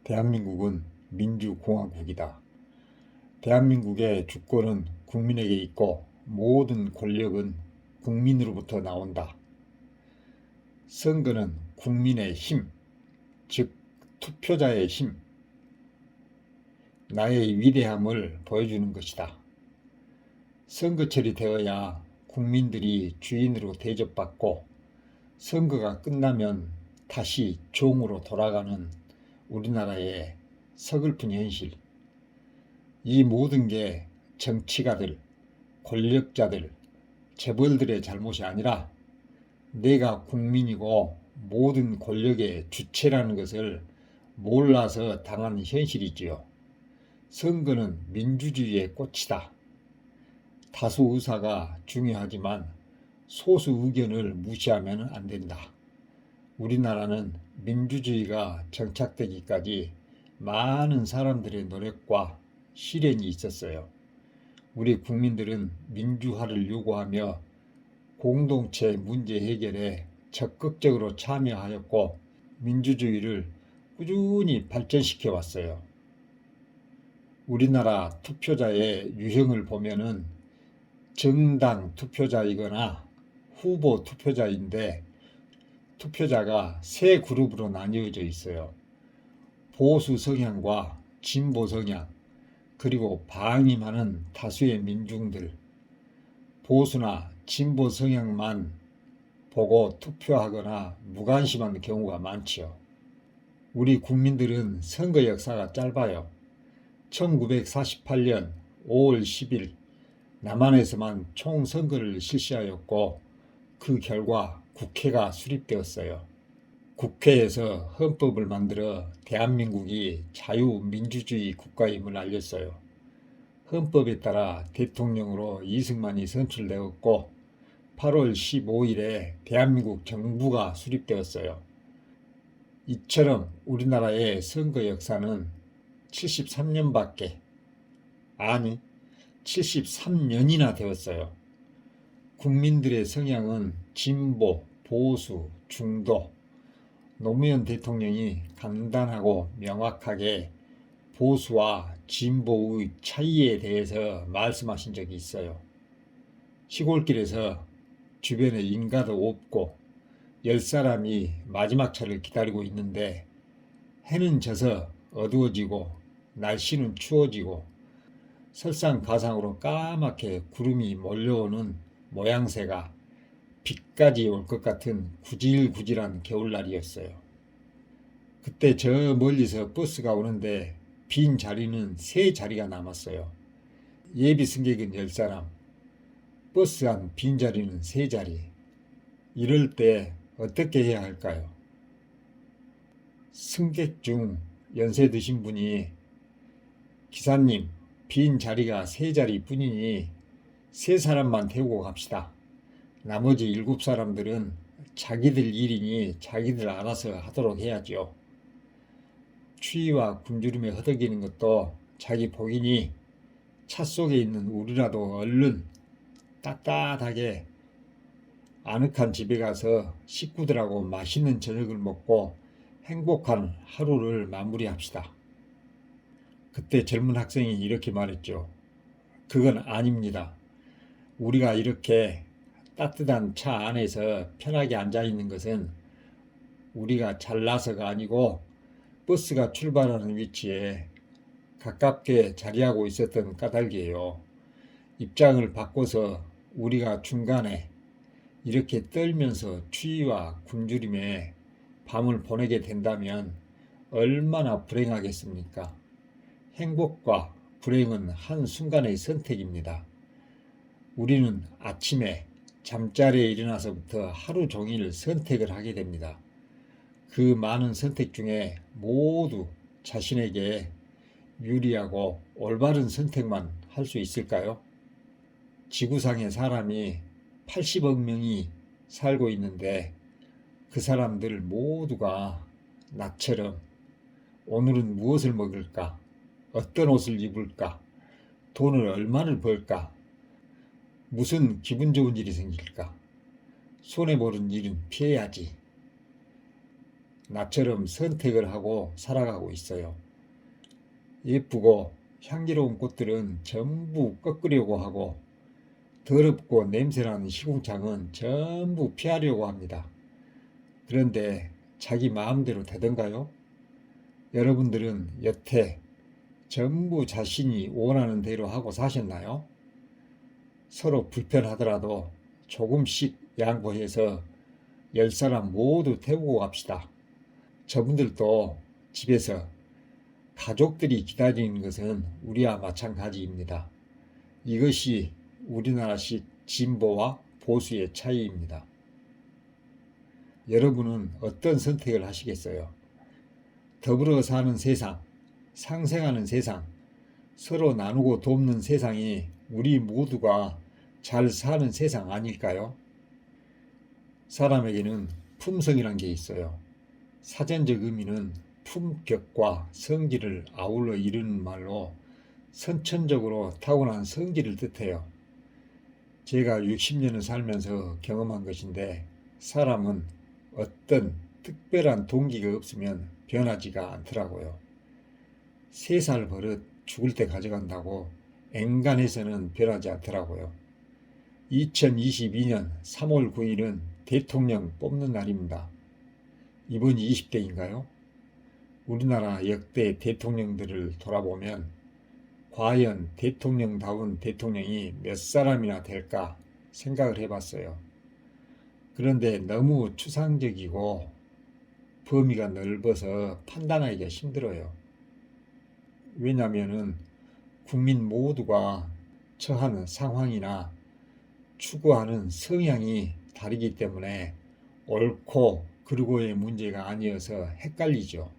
대한민국은 민주공화국이다. 대한민국의 주권은 국민에게 있고 모든 권력은 국민으로부터 나온다. 선거는 국민의 힘, 즉 투표자의 힘, 나의 위대함을 보여주는 것이다. 선거철이 되어야 국민들이 주인으로 대접받고 선거가 끝나면 다시 종으로 돌아가는 우리나라의 서글픈 현실. 이 모든 게 정치가들, 권력자들, 재벌들의 잘못이 아니라 내가 국민이고 모든 권력의 주체라는 것을 몰라서 당하는 현실이지요. 선거는 민주주의의 꽃이다. 다수 의사가 중요하지만 소수 의견을 무시하면 안 된다. 우리나라는 민주주의가 정착되기까지 많은 사람들의 노력과 시련이 있었어요. 우리 국민들은 민주화를 요구하며 공동체 문제 해결에 적극적으로 참여하였고 민주주의를 꾸준히 발전시켜 왔어요. 우리나라 투표자의 유형을 보면은 정당 투표자이거나 후보 투표자인데 투표자가 세 그룹으로 나뉘어져 있어요. 보수 성향과 진보 성향, 그리고 방임하는 다수의 민중들, 보수나 진보 성향만 보고 투표하거나 무관심한 경우가 많지요. 우리 국민들은 선거 역사가 짧아요. 1948년 5월 10일 남한에서만 총선거를 실시하였고 그 결과 국회가 수립되었어요. 국회에서 헌법을 만들어 대한민국이 자유민주주의 국가임을 알렸어요. 헌법에 따라 대통령으로 이승만이 선출되었고 8월 15일에 대한민국 정부가 수립되었어요. 이처럼 우리나라의 선거 역사는 73년밖에, 아니 73년이나 되었어요. 국민들의 성향은 진보, 보수, 중도, 노무현 대통령이 간단하고 명확하게 보수와 진보의 차이에 대해서 말씀하신 적이 있어요. 시골길에서 주변에 인가도 없고 10사람이 마지막 차를 기다리고 있는데 해는 져서 어두워지고 날씨는 추워지고 설상가상으로 까맣게 구름이 몰려오는 모양새가 비까지 올 것 같은 구질구질한 겨울날이었어요. 그때 저 멀리서 버스가 오는데 빈 자리는 3자리가 남았어요. 예비 승객은 10사람, 버스 안 빈 자리는 3자리. 이럴 때 어떻게 해야 할까요? 승객 중 연세 드신 분이 기사님, 빈 자리가 3자리 뿐이니 3사람만 태우고 갑시다. 나머지 7사람들은 자기들 일이니 자기들 알아서 하도록 해야죠. 추위와 굶주림에 허덕이는 것도 자기 복이니 차 속에 있는 우리라도 얼른 따뜻하게 아늑한 집에 가서 식구들하고 맛있는 저녁을 먹고 행복한 하루를 마무리합시다. 그때 젊은 학생이 이렇게 말했죠. 그건 아닙니다. 우리가 이렇게 따뜻한 차 안에서 편하게 앉아있는 것은 우리가 잘나서가 아니고 버스가 출발하는 위치에 가깝게 자리하고 있었던 까닭이에요. 입장을 바꿔서 우리가 중간에 이렇게 떨면서 추위와 굶주림에 밤을 보내게 된다면 얼마나 불행하겠습니까? 행복과 불행은 한순간의 선택입니다. 우리는 아침에 잠자리에 일어나서부터 하루 종일 선택을 하게 됩니다. 그 많은 선택 중에 모두 자신에게 유리하고 올바른 선택만 할 수 있을까요? 지구상에 사람이 80억 명이 살고 있는데 그 사람들 모두가 나처럼 오늘은 무엇을 먹을까? 어떤 옷을 입을까? 돈을 얼마를 벌까? 무슨 기분 좋은 일이 생길까? 손해보는 일은 피해야지. 나처럼 선택을 하고 살아가고 있어요. 예쁘고 향기로운 꽃들은 전부 꺾으려고 하고 더럽고 냄새나는 시궁창은 전부 피하려고 합니다. 그런데 자기 마음대로 되던가요? 여러분들은 여태 전부 자신이 원하는 대로 하고 사셨나요? 서로 불편하더라도 조금씩 양보해서 10사람 모두 태우고 갑시다. 저분들도 집에서 가족들이 기다리는 것은 우리와 마찬가지입니다. 이것이 우리나라식 진보와 보수의 차이입니다. 여러분은 어떤 선택을 하시겠어요? 더불어 사는 세상, 상생하는 세상, 서로 나누고 돕는 세상이 우리 모두가 잘 사는 세상 아닐까요? 사람에게는 품성이란 게 있어요. 사전적 의미는 품격과 성질을 아울러 이루는 말로 선천적으로 타고난 성질을 뜻해요. 제가 60년을 살면서 경험한 것인데 사람은 어떤 특별한 동기가 없으면 변하지가 않더라고요. 3살 버릇 죽을 때 가져간다고 앵간해서는 변하지 않더라고요. 2022년 3월 9일은 대통령 뽑는 날입니다. 이번이 20대인가요? 우리나라 역대 대통령들을 돌아보면 과연 대통령다운 대통령이 몇 사람이나 될까 생각을 해봤어요. 그런데 너무 추상적이고 범위가 넓어서 판단하기가 힘들어요. 왜냐하면 국민 모두가 처하는 상황이나 추구하는 성향이 다르기 때문에 옳고 그르고의 문제가 아니어서 헷갈리죠.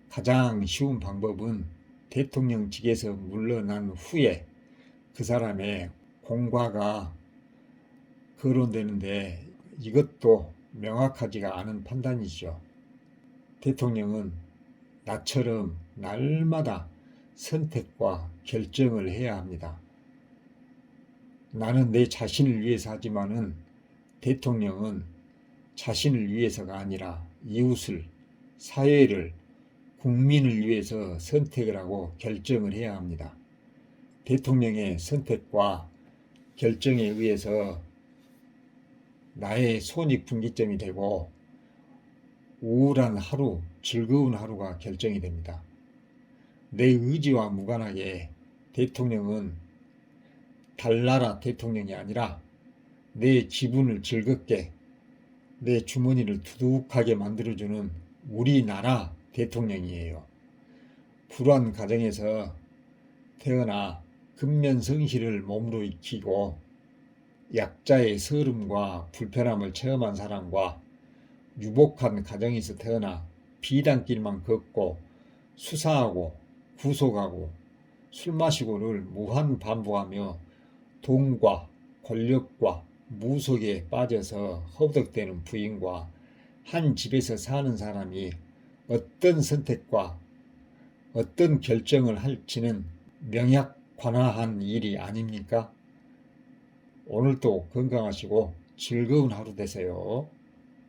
가장 쉬운 방법은 대통령직에서 물러난 후에 그 사람의 공과가 거론되는데 이것도 명확하지가 않은 판단이죠. 대통령은 나처럼 날마다 선택과 결정을 해야 합니다. 나는 내 자신을 위해서 하지만은 대통령은 자신을 위해서가 아니라 이웃을, 사회를, 국민을 위해서 선택을 하고 결정을 해야 합니다. 대통령의 선택과 결정에 의해서 나의 손익분기점이 되고 우울한 하루, 즐거운 하루가 결정이 됩니다. 내 의지와 무관하게 대통령은 달나라 대통령이 아니라 내 기분을 즐겁게 내 주머니를 두둑하게 만들어주는 우리나라 대통령이에요. 불우한 가정에서 태어나 근면성실을 몸으로 익히고 약자의 서름과 불편함을 체험한 사람과 유복한 가정에서 태어나 비단길만 걷고 수사하고 구속하고 술 마시고를 무한 반복하며 돈과 권력과 무속에 빠져서 허우덕대는 부인과 한 집에서 사는 사람이 어떤 선택과 어떤 결정을 할지는 명약관화한 일이 아닙니까? 오늘도 건강하시고 즐거운 하루 되세요.